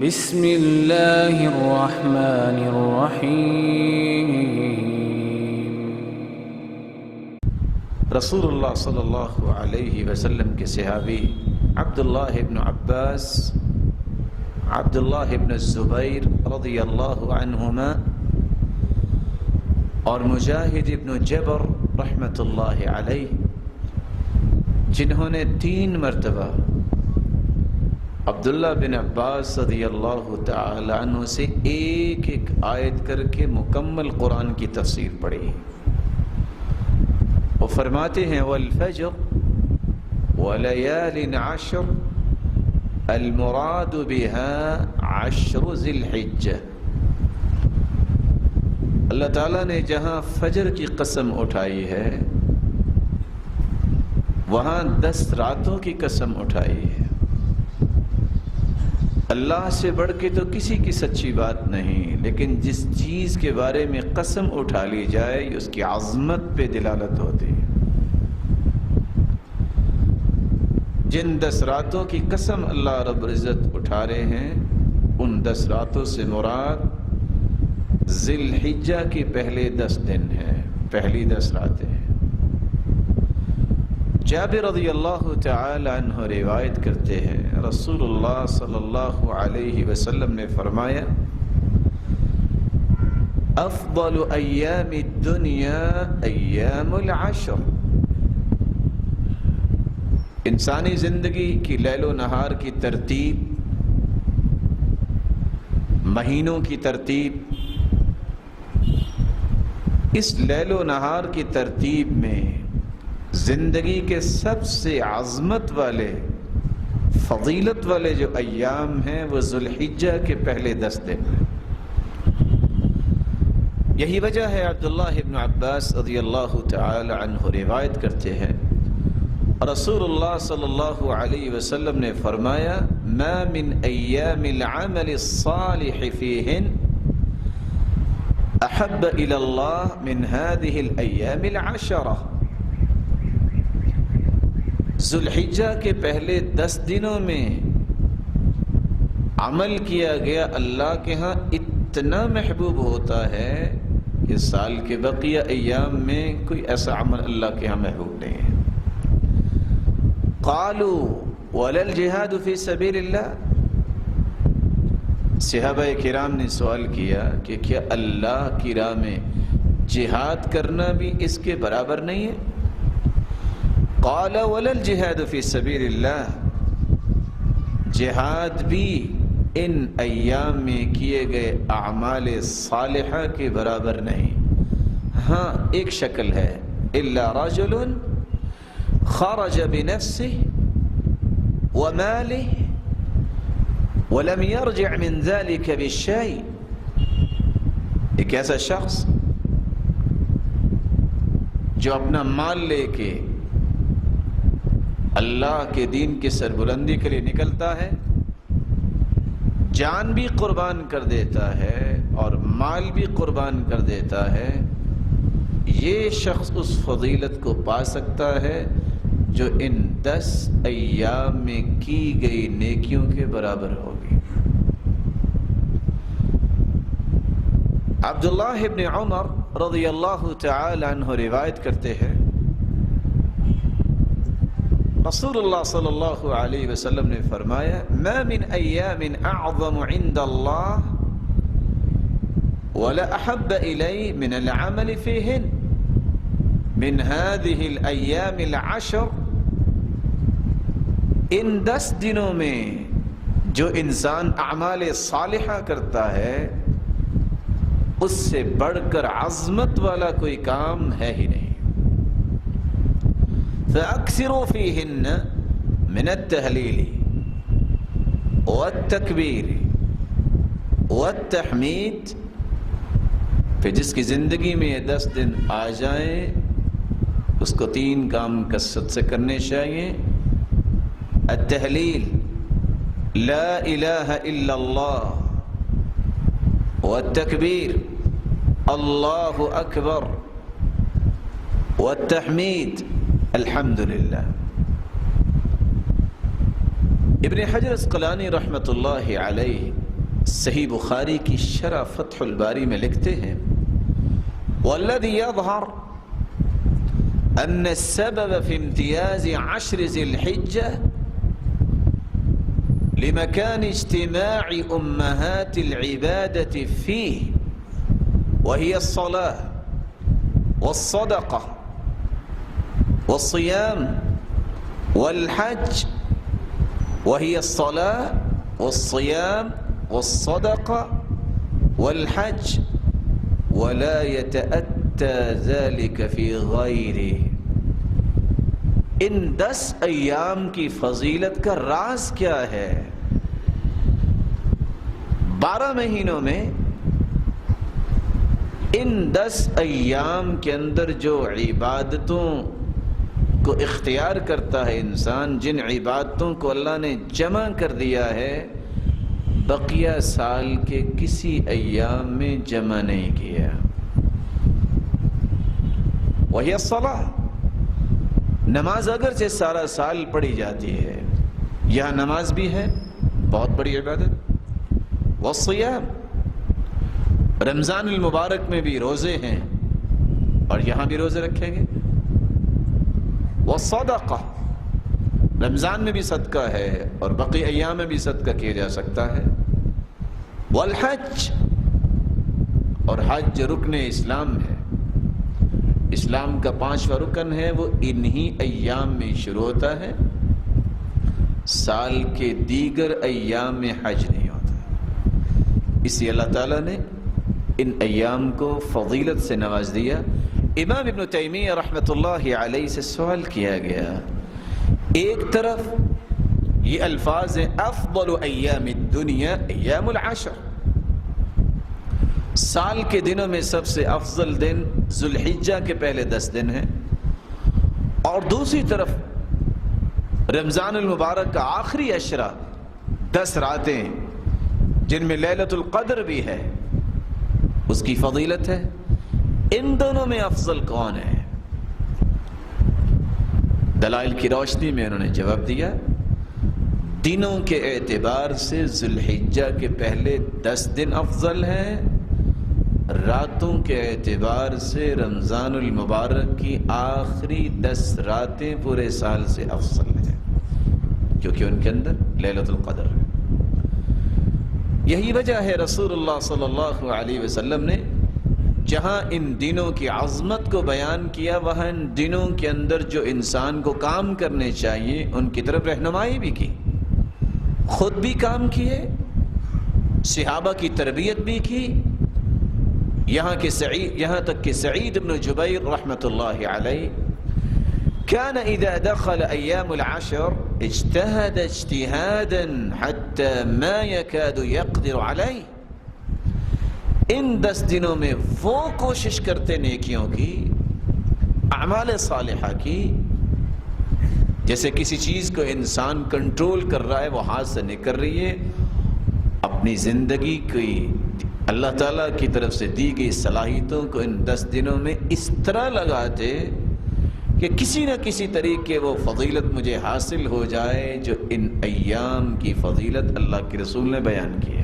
بسم اللہ الرحمن الرحیم۔ رسول اللہ صلی اللہ علیہ وسلم کے صحابی عبداللہ ابن عباس، عبداللہ ابن الزبیر رضی اللہ عنہما اور مجاہد ابن جبر رحمۃ اللہ علیہ، جنہوں نے 3 مرتبہ عبداللہ بن عباس رضی اللہ تعالی عنہ سے ایک آیت کر کے مکمل قرآن کی تفسیر پڑھی۔ وہ فرماتے ہیں والفجر وليال عشر المراد بها 10 ذی الحجہ۔ اللہ تعالیٰ نے جہاں فجر کی قسم اٹھائی ہے وہاں 10 راتوں کی قسم اٹھائی ہے۔ اللہ سے بڑھ کے تو کسی کی سچی بات نہیں، لیکن جس چیز کے بارے میں قسم اٹھا لی جائے اس کی عظمت پہ دلالت ہوتی ہے۔ جن 10 راتوں کی قسم اللہ رب العزت اٹھا رہے ہیں ان 10 راتوں سے مراد ذی الحجہ کے پہلے 10 دن ہیں، پہلی 10 راتیں ہیں۔ جابر رضی اللہ تعالی عنہ روایت کرتے ہیں رسول اللہ صلی اللہ علیہ وسلم نے فرمایا افضل ایام الدنیا ایام العشر۔ انسانی زندگی کی لیل و نہار کی ترتیب، مہینوں کی ترتیب، اس لیل و نہار کی ترتیب میں زندگی کے سب سے عظمت والے، فضیلت والے جو ایام ہیں وہ ذو الحجہ کے پہلے 10 دن ہیں۔ یہی وجہ ہے عبداللہ ابن عباس رضی اللہ تعالی عنہ روایت کرتے ہیں رسول اللہ صلی اللہ علیہ وسلم نے فرمایا ما من ایام العمل الصالح فیہن احب الی اللہ من هذه الایام العشرہ۔ ذو الحجہ کے پہلے 10 دنوں میں عمل کیا گیا اللہ کے ہاں اتنا محبوب ہوتا ہے کہ سال کے بقیہ ایام میں کوئی ایسا عمل اللہ کے ہاں محبوب نہیں ہے۔ قالوا ولا الجہاد فی سبیل اللہ۔ صحابہ کرام نے سوال کیا کہ کیا اللہ کی راہ میں جہاد کرنا بھی اس کے برابر نہیں ہے؟ قال ولا الجہاد فی سبیل اللہ، جہاد بھی ان ایام میں کیے گئے اعمال صالحہ کے برابر نہیں۔ ہاں ایک شکل ہے الا رجل خرج بنفسه وماله ولم يرجع من ذلك بشيء۔ ایک ایسا شخص جو اپنا مال لے کے اللہ کے دین کی سربلندی کے لیے نکلتا ہے، جان بھی قربان کر دیتا ہے اور مال بھی قربان کر دیتا ہے، یہ شخص اس فضیلت کو پا سکتا ہے جو ان 10 ایام میں کی گئی نیکیوں کے برابر ہوگی۔ عبداللہ ابن عمر رضی اللہ تعالی عنہ روایت کرتے ہیں رسول اللہ صلی اللہ علیہ وسلم نے فرمایا ما من ایام اعظم عند اللہ ولا احب الی من العمل فیہن من هذه الایام العشر۔ ان 10 دنوں میں جو انسان اعمال صالحہ کرتا ہے اس سے بڑھ کر عظمت والا کوئی کام ہے ہی نہیں۔ فأكثروا فيهن من التهليل والتكبير والتحميد۔ پھر جس کی زندگی میں یہ 10 دن آ جائیں اس کو 3 کام کثرت سے کرنے چاہیے۔ التحلیل لا الہ الا اللہ، والتکبیر اللہ اکبر، والتحمید الحمدللہ۔ ابن حجر اسقلانی رحمۃ اللہ علیہ صحیح بخاری کی شرح فتح الباری میں لکھتے ہیں والذی یظہر ان السبب فی امتیاز عشر ذی الحجہ لمكان اجتماع أمهات العبادة فيه وهي الصلاة والصدقة والصيام والحج وهي الصلاة والصيام والصدقة والحج ولا يتأتى ذلك في غيره. ان 10 ایام کی فضیلت کا راز کیا ہے؟ 12 مہینوں میں ان 10 ایام کے اندر جو عبادتوں کو اختیار کرتا ہے انسان، جن عبادتوں کو اللہ نے جمع کر دیا ہے، بقیہ سال کے کسی ایام میں جمع نہیں کیا. وہی الصلاۃ، نماز اگرچہ سارا سال پڑھی جاتی ہے، یہاں نماز بھی ہے بہت بڑی عبادت. والصیام، رمضان المبارک میں بھی روزے ہیں اور یہاں بھی روزے رکھیں گے. والصدقہ، رمضان میں بھی صدقہ ہے اور بقی ایام میں بھی صدقہ کیا جا سکتا ہے. والحج، اور حج رکن اسلام ہے، اسلام کا 5واں رکن ہے، وہ انہی ایام میں شروع ہوتا ہے، سال کے دیگر ایام میں حج نہیں ہوتا. اس لیے اللہ تعالیٰ نے ان ایام کو فضیلت سے نواز دیا. امام ابن تیمیہ رحمۃ اللہ علیہ سے سوال کیا گیا، ایک طرف یہ الفاظ ہیں افضل ایام الدنیا ایام العشر، سال کے دنوں میں سب سے افضل دن ذوالحجہ کے پہلے 10 دن ہیں، اور دوسری طرف رمضان المبارک کا آخری عشرہ 10 راتیں جن میں لیلۃ القدر بھی ہے، اس کی فضیلت ہے. ان دونوں میں افضل کون ہے؟ دلائل کی روشنی میں انہوں نے جواب دیا، دنوں کے اعتبار سے ذوالحجہ کے پہلے 10 دن افضل ہیں، راتوں کے اعتبار سے رمضان المبارک کی آخری 10 راتیں پورے سال سے افضل ہیں، کیونکہ ان کے اندر لیلۃ القدر ہے. یہی وجہ ہے رسول اللہ صلی اللہ علیہ وسلم نے جہاں ان دنوں کی عظمت کو بیان کیا، وہاں ان دنوں کے اندر جو انسان کو کام کرنے چاہیے ان کی طرف رہنمائی بھی کی، خود بھی کام کیے، صحابہ کی تربیت بھی کی. یہاں تک کہ سعید بن جبیر رحمۃ اللہ علیہ كان اذا دخل ایام العشر اجتهد اجتهادا حتى ما يكاد يقدر عليه. ان 10 دنوں میں وہ کوشش کرتے نیکیوں کی، اعمال صالحہ کی، جیسے کسی چیز کو انسان کنٹرول کر رہا ہے، وہ ہاتھ سے نکل رہی ہے. اپنی زندگی کی اللہ تعالیٰ کی طرف سے دی گئی صلاحیتوں کو ان 10 دنوں میں اس طرح لگاتے کہ کسی نہ کسی طریقے وہ فضیلت مجھے حاصل ہو جائے جو ان ایام کی فضیلت اللہ کے رسول نے بیان کی ہے.